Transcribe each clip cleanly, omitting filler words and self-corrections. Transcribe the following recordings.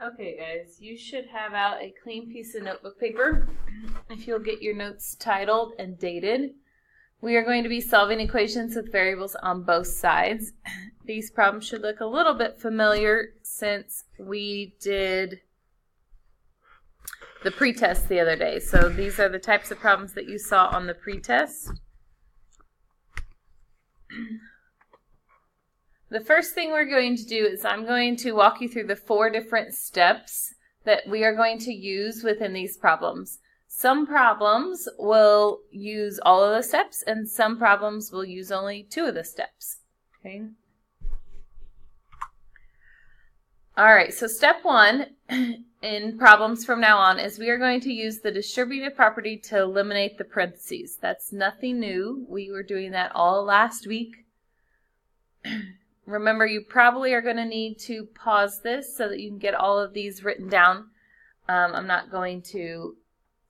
Okay, guys, you should have out a clean piece of notebook paper if you'll get your notes titled and dated. We are going to be solving equations with variables on both sides. These problems should look a little bit familiar since we did the pretest the other day. So these are the types of problems that you saw on the pretest. The first thing we're going to do is I'm going to walk you through the 4 different steps that we are going to use within these problems. Some problems will use all of the steps and some problems will use only 2 of the steps. Okay. All right, so step 1 in problems from now on is we are going to use the distributive property to eliminate the parentheses. That's nothing new. We were doing that all last week. Remember, you probably are going to need to pause this so that you can get all of these written down. I'm not going to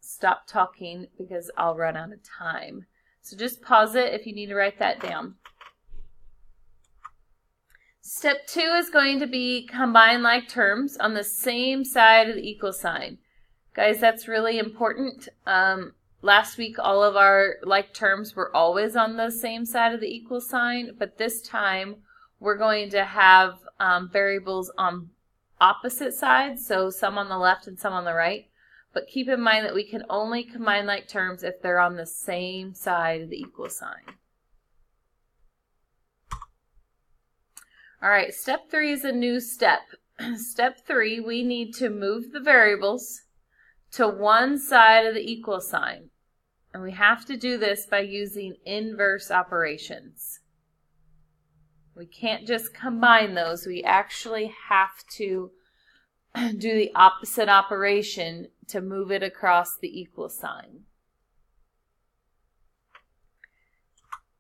stop talking because I'll run out of time. So just pause it if you need to write that down. Step 2 is going to be combine like terms on the same side of the equal sign. Guys, that's really important. Last week, all of our like terms were always on the same side of the equal sign, but this time we're going to have variables on opposite sides, so some on the left and some on the right. But keep in mind that we can only combine like terms if they're on the same side of the equal sign. All right, step 3 is a new step. Step 3, we need to move the variables to one side of the equal sign. And we have to do this by using inverse operations. We can't just combine those. We actually have to do the opposite operation to move it across the equal sign.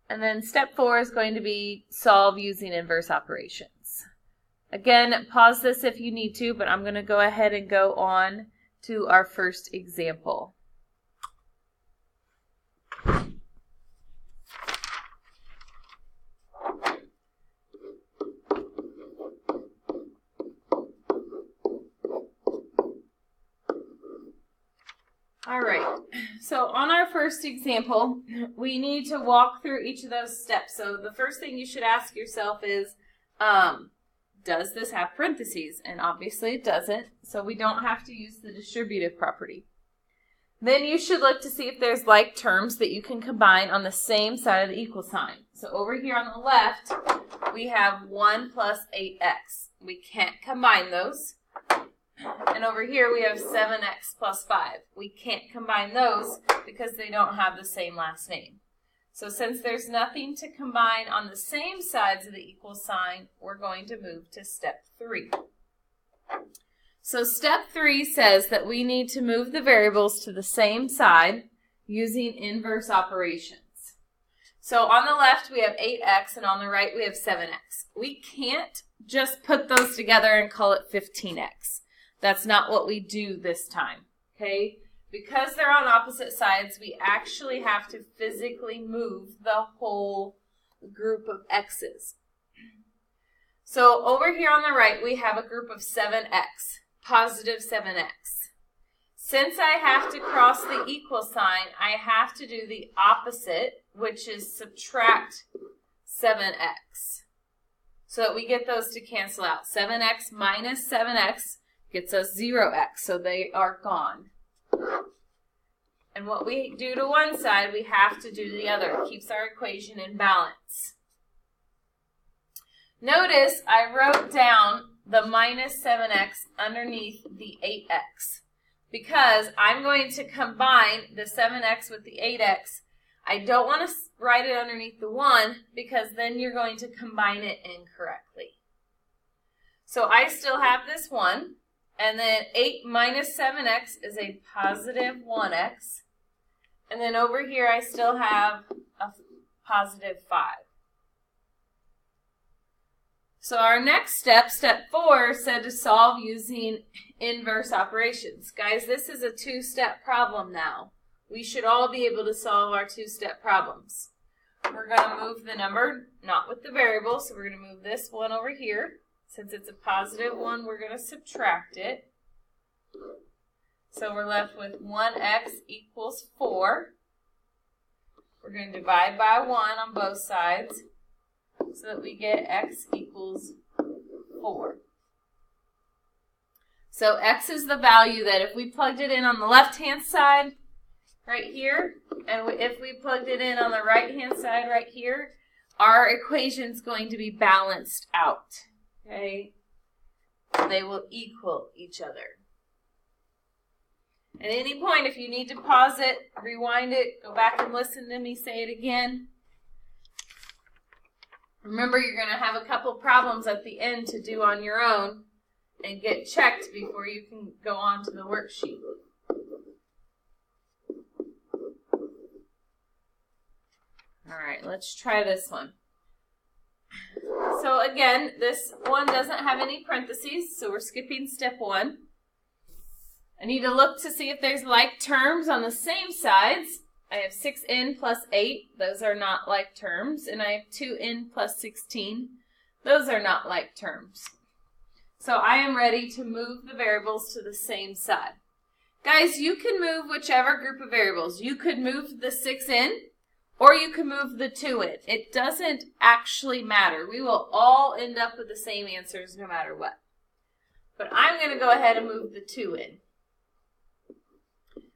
And then step 4 is going to be solve using inverse operations. Again, pause this if you need to, but I'm going to go ahead and go on to our first example. All right, so on our first example, we need to walk through each of those steps. So the first thing you should ask yourself is, does this have parentheses? And obviously it doesn't, so we don't have to use the distributive property. Then you should look to see if there's like terms that you can combine on the same side of the equal sign. So over here on the left, we have 1 plus 8x. We can't combine those. And over here we have 7x plus 5. We can't combine those because they don't have the same last name. So since there's nothing to combine on the same sides of the equal sign, we're going to move to step 3. So step 3 says that we need to move the variables to the same side using inverse operations. So on the left we have 8x and on the right we have 7x. We can't just put those together and call it 15x. That's not what we do this time, okay? Because they're on opposite sides, we actually have to physically move the whole group of x's. So over here on the right, we have a group of 7x, positive 7x. Since I have to cross the equal sign, I have to do the opposite, which is subtract 7x, so that we get those to cancel out. 7x minus 7x gets us 0x, so they are gone. And what we do to one side, we have to do to the other. It keeps our equation in balance. Notice I wrote down the minus 7x underneath the 8x because I'm going to combine the 7x with the 8x. I don't want to write it underneath the 1 because then you're going to combine it incorrectly. So I still have this 1. And then 8 minus 7x is a positive 1x. And then over here I still have a positive 5. So our next step, step 4, said to solve using inverse operations. Guys, this is a 2-step problem now. We should all be able to solve our 2-step problems. We're going to move the number, not with the variable, so we're going to move this one over here. Since it's a positive 1, we're going to subtract it. So we're left with 1x equals 4. We're going to divide by 1 on both sides so that we get x equals 4. So x is the value that if we plugged it in on the left-hand side right here, and if we plugged it in on the right-hand side right here, our equation's going to be balanced out. Okay? They will equal each other. At any point, if you need to pause it, rewind it, go back and listen to me say it again. Remember, you're going to have a couple problems at the end to do on your own and get checked before you can go on to the worksheet. All right, let's try this one. So again, this one doesn't have any parentheses, so we're skipping step 1. I need to look to see if there's like terms on the same sides. I have 6n plus 8. Those are not like terms. And I have 2n plus 16. Those are not like terms. So I am ready to move the variables to the same side. Guys, you can move whichever group of variables. You could move the 6n, or you can move the 2n. It doesn't actually matter. We will all end up with the same answers no matter what. But I'm going to go ahead and move the 2n.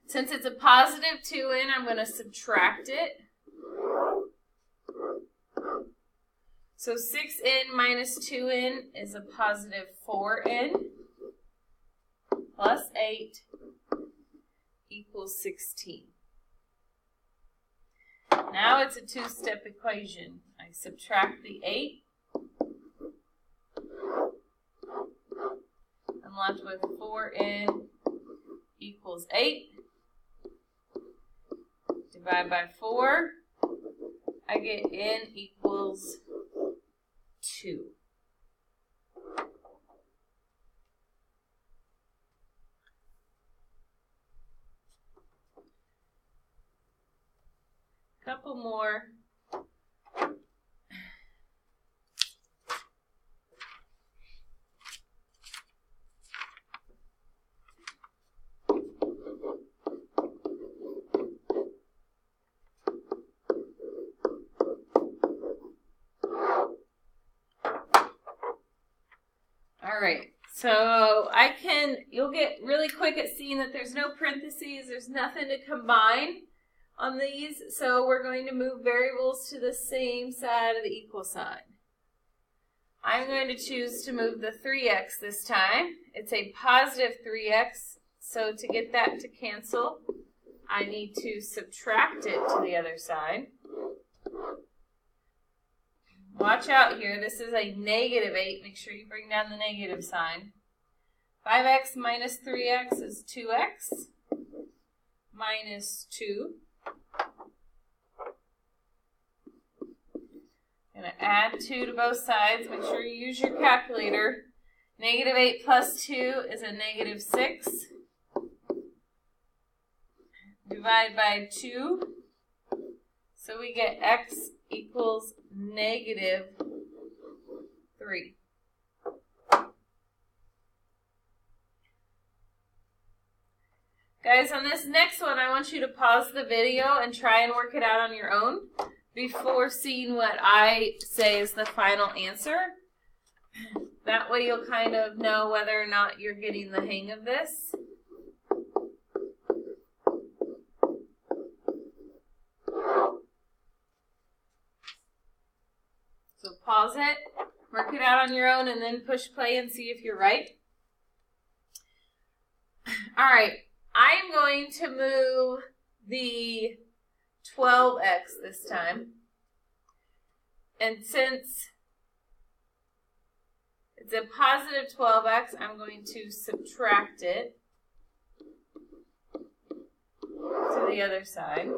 Since it's a positive 2n, I'm going to subtract it. So 6n minus 2n is a positive 4n plus 8 equals 16. Now it's a two-step equation. I subtract the 8. I'm left with 4n equals 8. Divide by 4. I get n equals 2. Couple more. Alright, so you'll get really quick at seeing that there's no parentheses, there's nothing to combine on these, so we're going to move variables to the same side of the equal sign. I'm going to choose to move the 3x this time. It's a positive 3x, so to get that to cancel, I need to subtract it to the other side. Watch out here, this is a negative 8. Make sure you bring down the negative sign. 5x minus 3x is 2x minus 2. I'm going to add 2 to both sides. Make sure you use your calculator. Negative 8 plus 2 is a negative 6. Divide by 2. So we get x equals negative 3. Guys, on this next one, I want you to pause the video and try and work it out on your own before seeing what I say is the final answer. That way you'll kind of know whether or not you're getting the hang of this. So pause it, work it out on your own, and then push play and see if you're right. All right, I'm going to move the 12x this time. And since it's a positive 12x, I'm going to subtract it to the other side.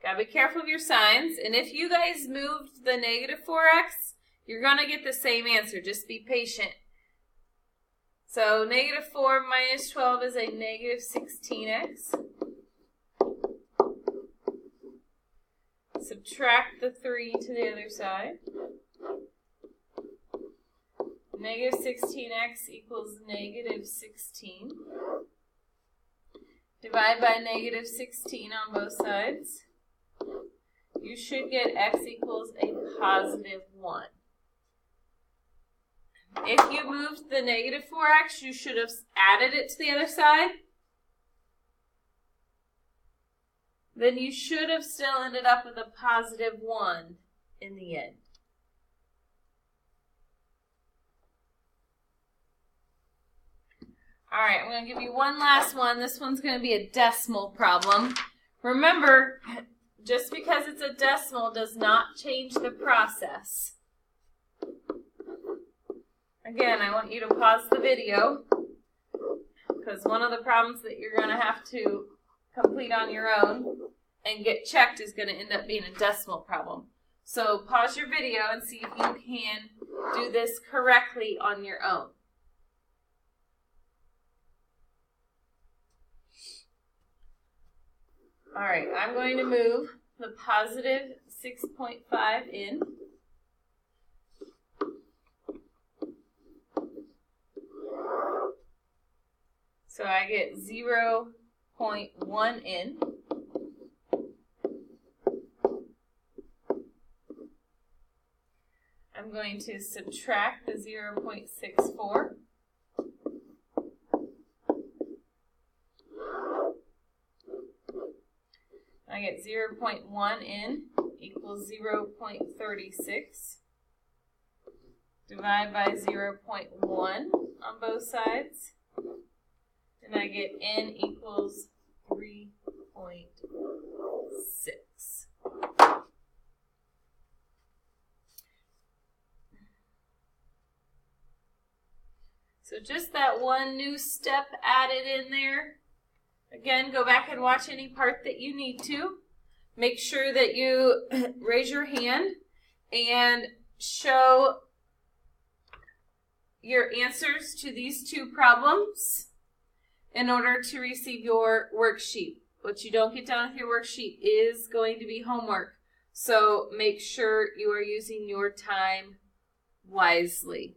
Gotta be careful of your signs. And if you guys moved the negative 4x, you're going to get the same answer. Just be patient. So negative 4 minus 12 is a negative 16x. Subtract the 3 to the other side. Negative 16x equals negative 16. Divide by negative 16 on both sides. You should get x equals a positive 1. If you moved the negative 4x, you should have added it to the other side. Then you should have still ended up with a positive 1 in the end. All right, I'm going to give you one last one. This one's going to be a decimal problem. Remember, just because it's a decimal does not change the process. Again, I want you to pause the video because one of the problems that you're going to have to complete on your own and get checked is going to end up being a decimal problem. So pause your video and see if you can do this correctly on your own. All right, I'm going to move the positive 6.5 in. So I get 0.1 in. I'm going to subtract the 0.64. I get 0.1 in equals 0.36. Divide by 0.1 on both sides. And I get n equals 3.6. So just that one new step added in there. Again, go back and watch any part that you need to. Make sure that you raise your hand and show your answers to these two problems in order to receive your worksheet. What you don't get done with your worksheet is going to be homework. So make sure you are using your time wisely.